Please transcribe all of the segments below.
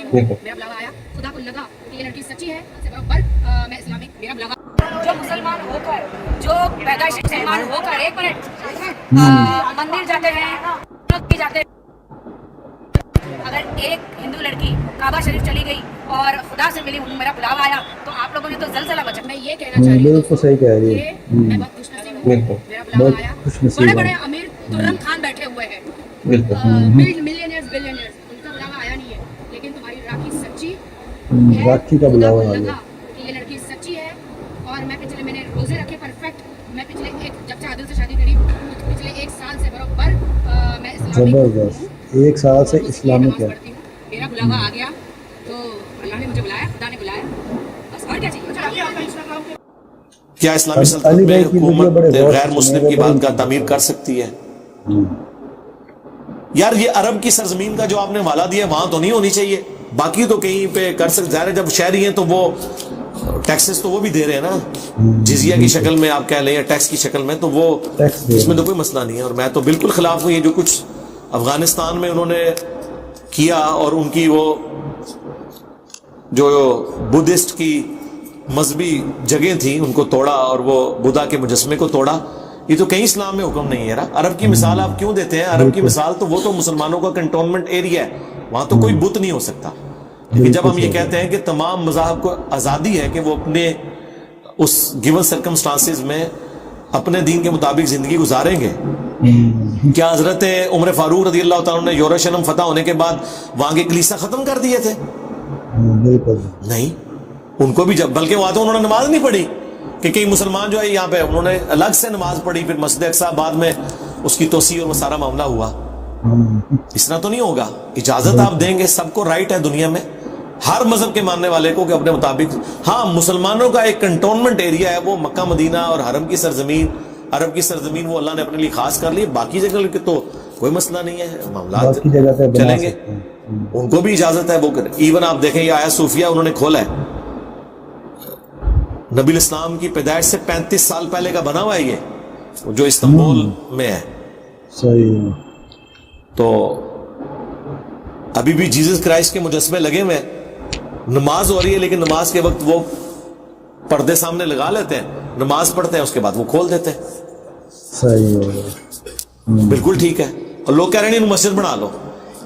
मेरा बुलावा आया, खुदा को लगा कि ये लड़की सच्ची है, से बराबर मैं इस्लामिक, मेरा बुलावा जो मुसलमान होकर, जो पैदाइश मुसलमान होकर, एक मिनट मंदिर जाते हैं, जाते हैं, अगर एक हिंदू लड़की काबा शरीफ चली गई और खुदा से मिली, मेरा बुलावा आया, तो आप लोगों ने तो जलजला मचा। मैं ये कहना चाह रही हूँ, बिल्कुल सही कह रही है, मैं बहुत खुशनसीब हूँ, मेरा बुलावा आया, बड़े बड़े अमीर तुर्रम खान बैठे हुए हैं, मिलियनियर्स बिलियनियर्स, उनका बुलावा आया नहीं है, लेकिन तुम्हारी राखी सच्ची है, राखी का बुलावा आ लगा गया। कि ये लड़की सच्ची है। और मैं पिछले, मैंने रोजे रखे परफेक्ट, मैं पिछले जब से आदिल से शादी करी, पिछले 1 साल से बराबर मैं इस्लामिक जबरदस्त, 1 साल से इस्लामिक है। मेरा बुलावा आ गया, तो अल्लाह ने मुझे बुलाया, खुदा ने बुलाया, बस और क्या चाहिए। क्या इस्लामी सल्तनत में हुकूमत गैर मुस्लिम की बात का तामीर कर सकती है? यार ये अरब की सरजमीन का जो आपने हवाला दिया वहां तो नहीं होनी चाहिए, बाकी तो कहीं पे कर सकते। ज़ाहिर है जब शहरी हैं तो वो टैक्सेस तो वो भी दे रहे हैं ना, जिजिया की शक्ल में आप कह लें या टैक्स की शक्ल में, तो वो इसमें तो कोई मसला नहीं है। और मैं तो बिल्कुल खिलाफ हूँ ये जो कुछ अफगानिस्तान में उन्होंने किया, और उनकी वो जो बुद्धिस्ट की मजहबी जगह थी उनको तोड़ा और वो बुद्धा के मुजस्मे को तोड़ा, ये तो कहीं इस्लाम में हुक्म नहीं है यार। अरब की मिसाल आप क्यों देते हैं? अरब की मिसाल तो वो तो मुसलमानों का कंटोनमेंट एरिया है, वहां तो कोई बुत नहीं हो सकता। लेकिन जब हम ये कहते हैं कि तमाम मज़ाहब को आज़ादी है कि वो अपने उस गिवन सर्कमस्टांसेस में अपने दीन के मुताबिक जिंदगी गुजारेंगे, क्या हजरत उमर फारूक रज़ी अल्लाह तआला ने यरूशलेम फतह होने के बाद वहां के कलीसा खत्म कर दिए थे? बिल्कुल नहीं, उनको भी जब, बल्कि वहां तो उन्होंने नमाज नहीं पढ़ी कि कई मुसलमान जो है यहाँ पे उन्होंने अलग से नमाज पढ़ी, फिर मस्जिद अक्सा बाद में उसकी तोसी और वो सारा मामला हुआ। इस तरह तो नहीं होगा। इजाजत आप देंगे, सबको राइट है दुनिया में हर मजहब के मानने वाले को कि अपने मुताबिक, हाँ मुसलमानों का एक कंटोनमेंट एरिया है वो मक्का मदीना और हरम की सरजमीन, अरब की सरजमीन वो अल्लाह ने अपने लिए खास कर ली, बाकी जगह के तो कोई मसला नहीं है, मामला चलेंगे, उनको भी इजाजत है वो करें। इवन आप देखें ये आया सूफिया उन्होंने खोला है, नबी इस्लाम की पैदाइश से 35 साल पहले का बना हुआ है ये, जो इस्तांबुल में है। सही। तो अभी भी जीसस क्राइस्ट के मुजस्मे लगे हुए हैं, नमाज हो रही है लेकिन नमाज के वक्त वो पर्दे सामने लगा लेते हैं, नमाज पढ़ते हैं उसके बाद वो खोल देते हैं। सही हो गया, बिल्कुल ठीक है। और लोग कह रहे हैं मस्जिद बना लो।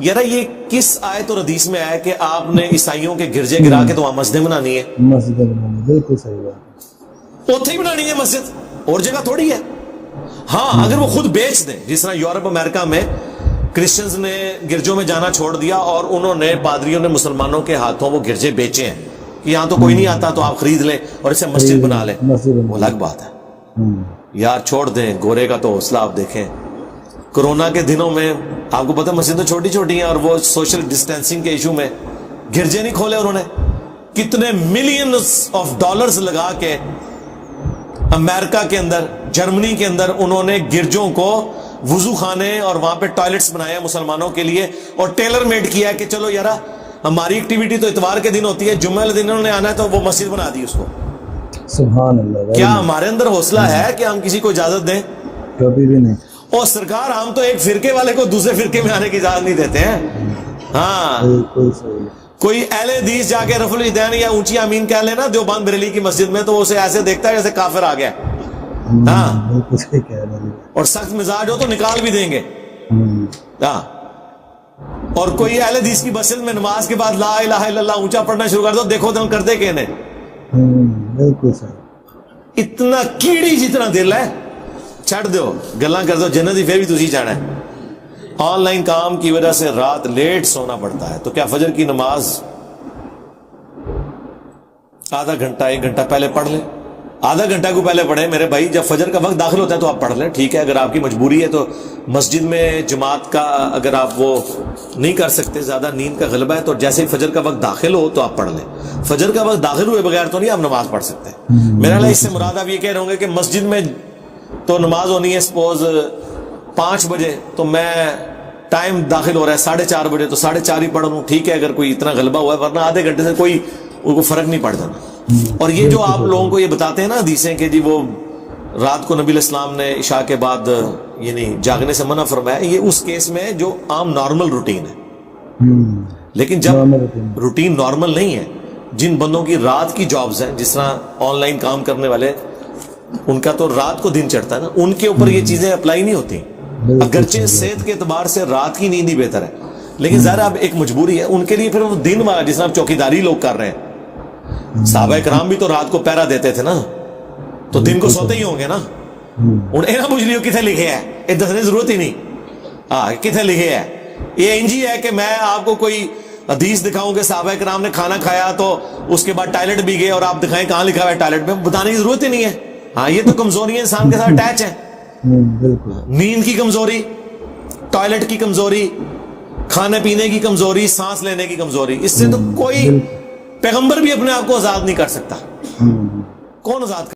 यार ये किस आयत और हदीस में आया है कि आपने ईसाइयों के गिरजे गिरा के तो वहां मस्जिद बनानी है? मस्जिद बनानी, बिल्कुल सही बात, उत्थे ही बनानी है मस्जिद, और जगह थोड़ी है। हाँ अगर वो खुद बेच दें, जिस तरह यूरोप अमेरिका में क्रिश्चियंस ने गिरजों में जाना छोड़ दिया और उन्होंने पादरियों ने मुसलमानों के हाथों वो गिरजे बेचे हैं कि यहाँ तो कोई नहीं आता तो आप खरीद लें और इसे मस्जिद बना लें, वो अलग बात है। यार छोड़ दें, गोरे का तो हौसला आप देखें। कोरोना के दिनों में आपको पता मस्जिदें छोटी छोटी हैं और वो सोशल डिस्टेंसिंग के इशू में गिरजे नहीं खोले उन्होंने, कितने मिलियंस ऑफ डॉलर्स लगा के अमेरिका के अंदर, जर्मनी के अंदर उन्होंने गिरजों को वुजू खाने और वहां पे टॉयलेट्स बनाए मुसलमानों के लिए और टेलर मेड किया है कि चलो यार हमारी एक्टिविटी तो इतवार के दिन होती है, जुम्मे वाले दिन उन्होंने आना है तो वो मस्जिद बना दी उसको। सुभान अल्लाह। क्या हमारे अंदर हौसला है कि हम किसी को इजाजत दें? कभी भी नहीं। और सरकार हम तो एक फिरके वाले को दूसरे फिरके में आने की इजाजत नहीं देते हैं। हाँ कोई अहले हदीस जाके रफुल इदैन या ऊंची आमीन कह लेना देवबंद बरेली की मस्जिद में तो उसे ऐसे देखता है जैसे काफिर आ गया। हाँ और सख्त मिजाज हो तो निकाल भी देंगे। हाँ और कोई अहले हदीस की मस्जिद में नमाज के बाद ला इलाहा इल्लल्लाह ऊंचा पढ़ना शुरू कर दो, देखो तुम करते कहने। बिल्कुल सही। इतना कीड़ी जितना दिल है छड़ दो, गल्ला कर दो, जन्नत ही फिर भी तुझी जाना है। ऑनलाइन काम की वजह से रात लेट सोना पड़ता है, तो क्या फजर की नमाज आधा घंटा 1 घंटा पहले पढ़ ले, आधा घंटा को पहले पढ़े मेरे भाई। जब फजर का वक्त दाखिल होता है तो आप पढ़ लें, ठीक है। अगर आपकी मजबूरी है तो मस्जिद में जमात का अगर आप वो नहीं कर सकते, ज्यादा नींद का गलबा है, तो जैसे ही फजर का वक्त दाखिल हो तो आप पढ़ लें। फजर का वक्त दाखिल हुए बगैर तो नहीं आप नमाज पढ़ सकते। मेरा ख्याल इससे मुराद आप ये कह रहे होंगे कि मस्जिद में तो नमाज होनी है सपोज 5 बजे, तो मैं टाइम दाखिल हो रहा है 4:30 बजे, तो 4:30 ही पढ़ लूं, ठीक है अगर कोई इतना गलबा हुआ है, वरना आधे घंटे से कोई उनको फर्क नहीं पड़ जाना। और ये जो आप लोगों को ये बताते हैं ना हदीसें कि जी वो रात को नबी इस्लाम ने इशा के बाद यानी जागने से मना फरमाया, ये उस केस में जो आम नॉर्मल रूटीन है। لیکن جب Normal routine. روٹین نارمل نہیں ہے, جن بندوں کی رات کی جابز ہیں, جس طرح آن لائن کام کرنے والے, ان کا تو رات کو دن چڑھتا ہے نا, ان کے اوپر یہ چیزیں اپلائی نہیں ہوتی. اگرچہ صحت کے اعتبار سے رات کی نیند ہی بہتر ہے, لیکن ظاہر اب ایک مجبوری ہے ان کے لیے. پھر وہ دن والا جس طرح چوکیداری لوگ کر رہے ہیں, صحابہ کرام بھی تو رات کو پہرا دیتے تھے نا, تو دن کو سوتے ہی ہوں گے نا. انہیں نہ پوچھ لیو کتنے لکھے ہے, یہ دسنے کی ضرورت ہی نہیں. ہاں کتنے لکھے ہے, یہ انجی ہے کہ میں آپ کو کوئی حدیث دکھاؤں کہ صحابہ کرام نے کھانا کھایا تو اس کے بعد ٹوائلٹ بھی گئے, اور آپ دکھائیں کہاں لکھا ہوا ہے ٹوائلٹ میں, بتانے کی ضرورت ہی نہیں ہے. ہاں یہ تو کمزوریاں انسان کے ساتھ اٹیچ ہیں. بالکل. نیند کی کمزوری, ٹوائلٹ کی کمزوری, کھانے پینے کی کمزوری, سانس لینے کی کمزوری, اس سے تو کوئی پیغمبر بھی اپنے آپ کو آزاد نہیں کر سکتا. کون آزاد